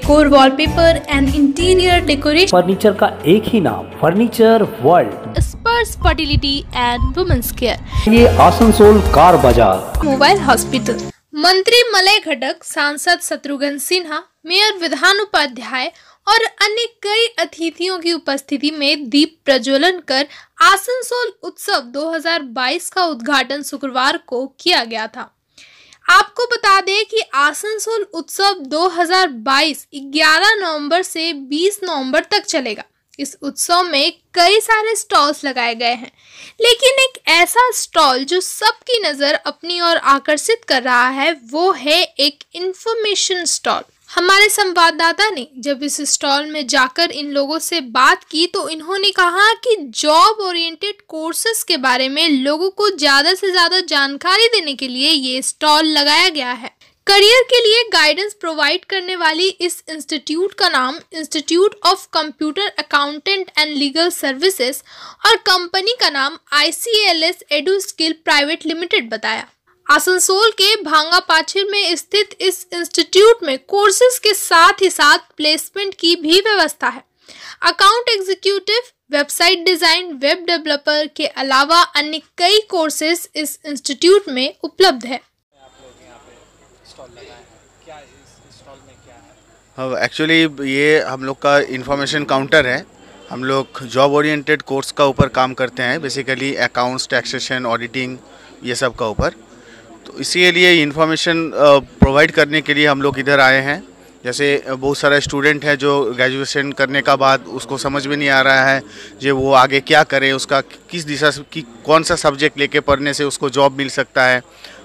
Decor, wallpaper and interior decoration. Furniture का एक ही नाम, फर्नीचर वर्ल्ड। स्पर्श फर्टिलिटी एंड वुमेन्स केयर। ये आसनसोल कार बाजार। Mobile hospital. मंत्री मलय घटक, सांसद शत्रुघ्न सिन्हा, मेयर विधान उपाध्याय और अन्य कई अतिथियों की उपस्थिति में दीप प्रज्वलन कर आसनसोल उत्सव 2022 का उद्घाटन शुक्रवार को किया गया था। आपको बता दें कि आसनसोल उत्सव 2022 11 नवंबर से 20 नवंबर तक चलेगा। इस उत्सव में कई सारे स्टॉल्स लगाए गए हैं, लेकिन एक ऐसा स्टॉल जो सबकी नज़र अपनी ओर आकर्षित कर रहा है वो है एक इंफॉर्मेशन स्टॉल। हमारे संवाददाता ने जब इस स्टॉल में जाकर इन लोगों से बात की तो इन्होंने कहा कि जॉब ओरिएंटेड कोर्सेज के बारे में लोगों को ज़्यादा से ज़्यादा जानकारी देने के लिए ये स्टॉल लगाया गया है। करियर के लिए गाइडेंस प्रोवाइड करने वाली इस इंस्टीट्यूट का नाम institute of computer accountant and legal services और कंपनी का नाम ICLS edu skill private limited बताया। आसनसोल के भांगा पाछिर में स्थित इस इंस्टीट्यूट में कोर्सेज के साथ ही साथ प्लेसमेंट की भी व्यवस्था है। Account executive, website design, web developer के अलावा अन्य कई कोर्सेज इस इंस्टीट्यूट में उपलब्ध है। एक्चुअली ये हम लोग का इंफॉर्मेशन काउंटर है। हम लोग जॉब ओरिएंटेड कोर्स का ऊपर काम करते हैं, बेसिकली अकाउंट्स, टैक्सेशन, ऑडिटिंग, ये सब का ऊपर। तो इसीलिए इंफॉर्मेशन प्रोवाइड करने के लिए हम लोग इधर आए हैं। जैसे बहुत सारे स्टूडेंट हैं जो ग्रेजुएशन करने का बाद उसको समझ में नहीं आ रहा है जो वो आगे क्या करे, उसका किस दिशा की कौन सा सब्जेक्ट लेके पढ़ने से उसको जॉब मिल सकता है।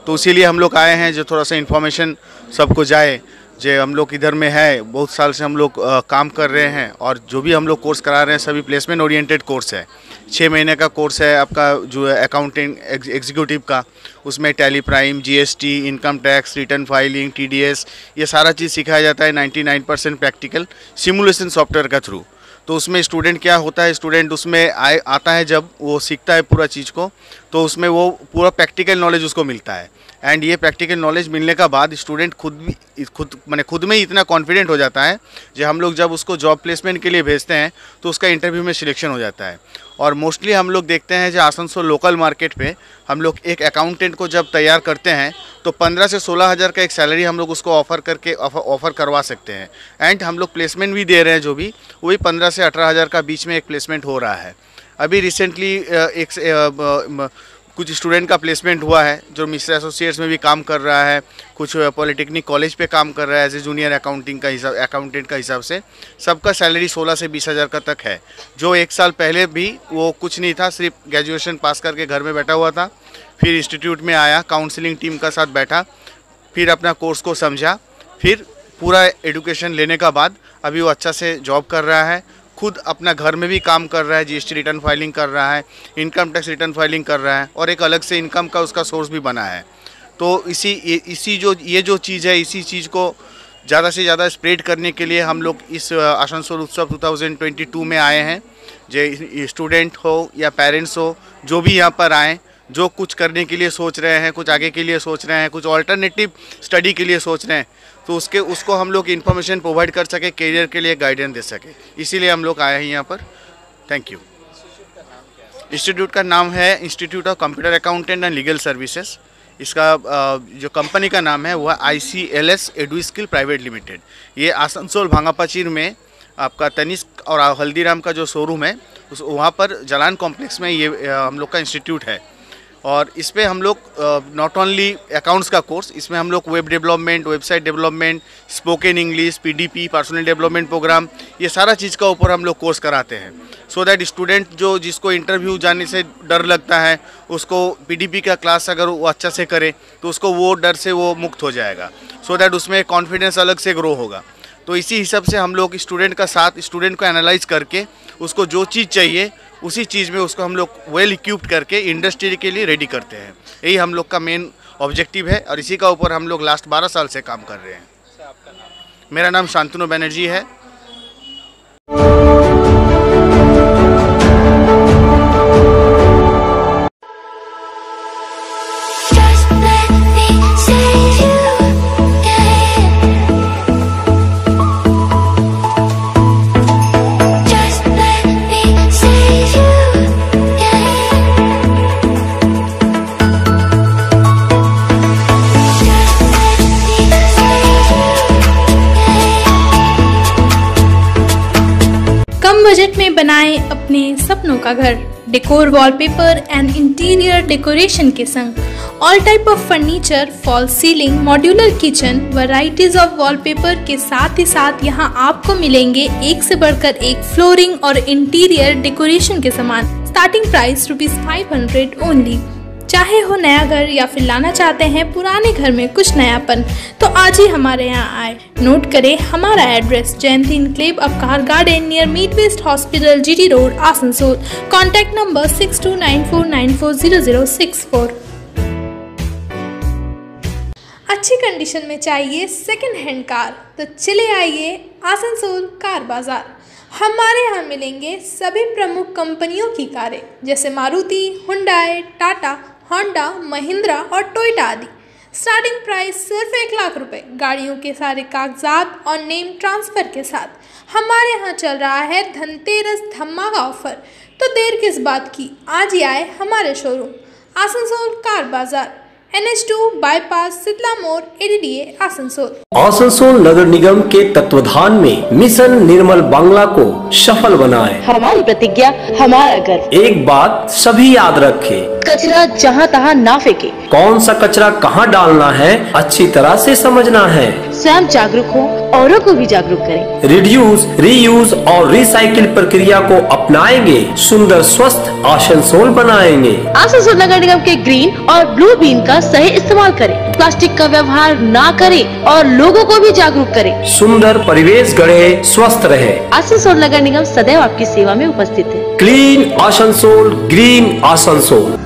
तो इसीलिए हम लोग आए हैं जो थोड़ा सा इन्फॉर्मेशन सबको जाए। जो हम लोग इधर में है, बहुत साल से हम लोग काम कर रहे हैं और जो भी हम लोग कोर्स करा रहे हैं सभी प्लेसमेंट ओरिएंटेड कोर्स है। 6 महीने का कोर्स है आपका जो है अकाउंटिंग एग्जीक्यूटिव का। उसमें tally prime, GST, income tax, return filing, TDS, ये सारा चीज़ सिखाया जाता है। 99% प्रैक्टिकल सिमुलेशन सॉफ्टवेयर का थ्रू। तो उसमें स्टूडेंट क्या होता है, स्टूडेंट उसमें आता है, जब वो सीखता है पूरा चीज़ को तो उसमें वो पूरा प्रैक्टिकल नॉलेज उसको मिलता है। एंड ये प्रैक्टिकल नॉलेज मिलने का बाद स्टूडेंट खुद में ही इतना कॉन्फिडेंट हो जाता है जो हम लोग जब उसको जॉब प्लेसमेंट के लिए भेजते हैं तो उसका इंटरव्यू में सिलेक्शन हो जाता है। और मोस्टली हम लोग देखते हैं जो आसनसोल लोकल मार्केट पे हम लोग एक अकाउंटेंट को जब तैयार करते हैं तो 15 से 16 हज़ार का एक सैलरी हम लोग उसको ऑफ़र करवा सकते हैं। एंड हम लोग प्लेसमेंट भी दे रहे हैं, जो भी वही 15 से 18 हज़ार का बीच में एक प्लेसमेंट हो रहा है। अभी रिसेंटली कुछ स्टूडेंट का प्लेसमेंट हुआ है जो मिश्रा एसोसिएट्स में भी काम कर रहा है, कुछ पॉलिटेक्निक कॉलेज पे काम कर रहा है एज ए जूनियर अकाउंटेंट का हिसाब से। सबका सैलरी 16 से 20 हज़ार का तक है। जो 1 साल पहले भी वो कुछ नहीं था, सिर्फ ग्रेजुएशन पास करके घर में बैठा हुआ था, फिर इंस्टीट्यूट में आया, काउंसलिंग टीम का साथ बैठा, फिर अपना कोर्स को समझा, फिर पूरा एडुकेशन लेने का बाद अभी वो अच्छा से जॉब कर रहा है। खुद अपना घर में भी काम कर रहा है, GST रिटर्न फाइलिंग कर रहा है, इनकम टैक्स रिटर्न फाइलिंग कर रहा है और एक अलग से इनकम का उसका सोर्स भी बना है। तो ये जो चीज़ है, इसी चीज़ को ज़्यादा से ज़्यादा स्प्रेड करने के लिए हम लोग इस आसनसोल उत्सव 2022 में आए हैं। जो स्टूडेंट हो या पेरेंट्स हो, जो भी यहाँ पर आएँ, जो कुछ करने के लिए सोच रहे हैं, कुछ आगे के लिए सोच रहे हैं, कुछ ऑल्टरनेटिव स्टडी के लिए सोच रहे हैं, तो उसको हम लोग इन्फॉर्मेशन प्रोवाइड कर सके, करियर के लिए गाइडेंस दे सके, इसीलिए हम लोग आए हैं यहाँ पर। Thank you. इंस्टीट्यूट का नाम है institute of computer accountant and legal services. इसका जो कंपनी का नाम है वह ICLS edu skill private limited. ये आसनसोल भांगा पाछिर में आपका तनिष्क और हल्दीराम का जो शोरूम है वहाँ पर जलान कॉम्प्लेक्स में ये हम लोग का इंस्टीट्यूट है। और इस पर हम लोग नॉट ओनली अकाउंट्स का कोर्स, इसमें हम लोग web development, website development, spoken English, PDP, personal development program, ये सारा चीज़ का ऊपर हम लोग कोर्स कराते हैं। सो दैट स्टूडेंट जिसको इंटरव्यू जाने से डर लगता है, उसको PDP का क्लास अगर वो अच्छा से करे तो उसको वो डर से वो मुक्त हो जाएगा। सो दैट उसमें कॉन्फिडेंस अलग से ग्रो होगा। तो इसी हिसाब से हम लोग स्टूडेंट को एनालाइज करके उसको जो चीज़ चाहिए उसी चीज़ में उसको हम लोग वेल इक्विप्ड करके इंडस्ट्री के लिए रेडी करते हैं। यही हम लोग का मेन ऑब्जेक्टिव है और इसी का ऊपर हम लोग लास्ट 12 साल से काम कर रहे हैं। मेरा नाम शांतनु बनर्जी है। बनाएं अपने सपनों का घर decor, wallpaper and interior decoration के संग। All type of furniture, fall ceiling, modular kitchen, varieties of wallpaper के साथ ही साथ यहाँ आपको मिलेंगे एक से बढ़कर एक फ्लोरिंग और इंटीरियर डेकोरेशन के सामान। Starting price ₹500 only. चाहे हो नया घर या फिर लाना चाहते हैं पुराने घर में कुछ नयापन, तो आज ही हमारे यहाँ आए। नोट करें हमारा address, Jayanti enclave Upkar garden near मीट west hospital, GT road, Asansol. Contact number 6294940064। अच्छी कंडीशन में चाहिए सेकंड हैंड कार, तो चले आइए आसनसोल कार बाजार। हमारे यहाँ मिलेंगे सभी प्रमुख कंपनियों की कारें जैसे मारुति, हुंडई, टाटा, होंडा, महिंद्रा और टोयोटा आदि। स्टार्टिंग प्राइस सिर्फ 1 लाख रुपए। गाड़ियों के सारे कागजात और नेम ट्रांसफर के साथ हमारे यहाँ चल रहा है धनतेरस धमाका ऑफर। तो देर किस बात की, आज ही आए हमारे शोरूम आसनसोल कार बाजार, NH2 बाईपास, शीतला मोड़, ADDA, आसनसोल। आसनसोल नगर निगम के तत्वाधान में मिशन निर्मल बांग्ला को सफल बनाएं। हमारी प्रतिज्ञा, हमारा गर्व। एक बात सभी याद रखें, कचरा जहाँ तहाँ ना फेंके। कौन सा कचरा कहाँ डालना है अच्छी तरह से समझना है। स्वयं जागरूक हो, औरों को भी जागरूक करें। रिड्यूस, रीयूज और रिसाइकिल प्रक्रिया को अपनाएंगे, सुंदर स्वस्थ आसनसोल बनाएंगे। आसनसोल नगर निगम के ग्रीन और ब्लू बीन का सही इस्तेमाल करें। प्लास्टिक का व्यवहार ना करें और लोगों को भी जागरूक करें। सुंदर परिवेश गढ़े, स्वस्थ रहे। आसनसोल नगर निगम सदैव आपकी सेवा में उपस्थित है। Clean Asansol, green Asansol.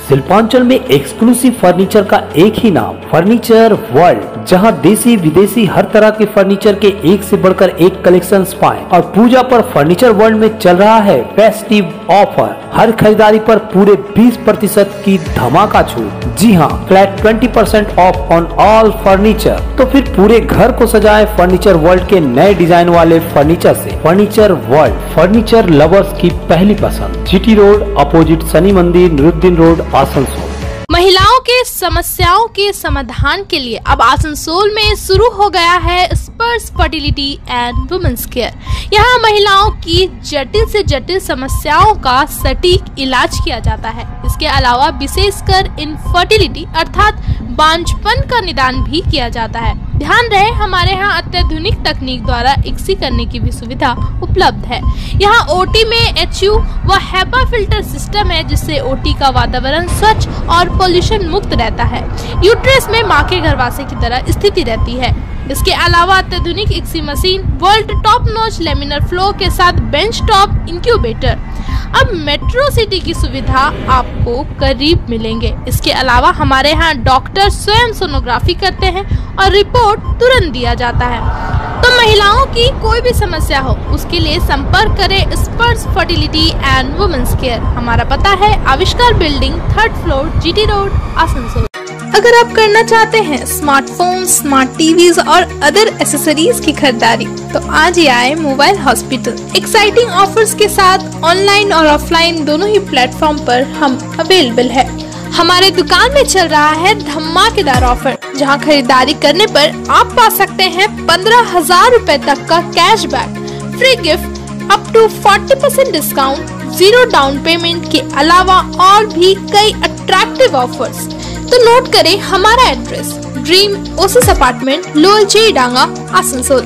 शिल्पांचल में एक्सक्लूसिव फर्नीचर का एक ही नाम, फर्नीचर वर्ल्ड, जहां देसी विदेशी हर तरह के फर्नीचर के एक से बढ़कर एक कलेक्शंस पाएं। और पूजा पर फर्नीचर वर्ल्ड में चल रहा है फेस्टिव ऑफर। हर खरीदारी पर पूरे 20% की धमाका छूट। जी हां, flat 20% of on all furniture. तो फिर पूरे घर को सजाएं फर्नीचर वर्ल्ड के नए डिजाइन वाले फर्नीचर से। फर्नीचर वर्ल्ड, फर्नीचर लवर्स की पहली पसंद। GT रोड अपोजिट शनि मंदिर, निरुद्दीन रोड, आसनसोल। महिलाओं के समस्याओं के समाधान के लिए अब आसनसोल में शुरू हो गया है स्पर्श फर्टिलिटी एंड वुमेन्स केयर। यहाँ महिलाओं की जटिल से जटिल समस्याओं का सटीक इलाज किया जाता है। इसके अलावा विशेषकर इनफर्टिलिटी अर्थात बांझपन का निदान भी किया जाता है। ध्यान रहे हमारे यहाँ अत्याधुनिक तकनीक द्वारा इक्सी करने की भी सुविधा उपलब्ध है। यहाँ OT में HU व HEPA फिल्टर सिस्टम है, जिससे OT का वातावरण स्वच्छ और पोल्यूशन मुक्त रहता है। यूट्रस में माँ के गर्भाशय की तरह स्थिति रहती है। इसके अलावा अत्याधुनिक ICSI machine, world top notch laminar flow के साथ बेंच टॉप इंक्यूबेटर। अब मेट्रो सिटी की सुविधा आपको करीब मिलेंगे। इसके अलावा हमारे यहाँ डॉक्टर स्वयं सोनोग्राफी करते हैं और रिपोर्ट तुरंत दिया जाता है। तो महिलाओं की कोई भी समस्या हो उसके लिए संपर्क करें स्पर्श फर्टिलिटी एंड वुमेन्स केयर। हमारा पता है आविष्कार building, 3rd floor, GT road, Asansol. अगर आप करना चाहते हैं स्मार्टफोन, स्मार्ट टीवीज और अदर एसेसरीज की खरीदारी, तो आज ही आए मोबाइल हॉस्पिटल। एक्साइटिंग ऑफर्स के साथ ऑनलाइन और ऑफलाइन दोनों ही प्लेटफॉर्म पर हम अवेलेबल है। हमारे दुकान में चल रहा है धमाकेदार ऑफर, जहां खरीदारी करने पर आप पा सकते हैं 15,000 रुपए तक का cashback, free gift, up to 40% discount, 0 down payment के अलावा और भी कई अट्रैक्टिव ऑफर्स। तो नोट करें हमारा address, dream oasis apartment, lower जी डांगा, आसनसोल।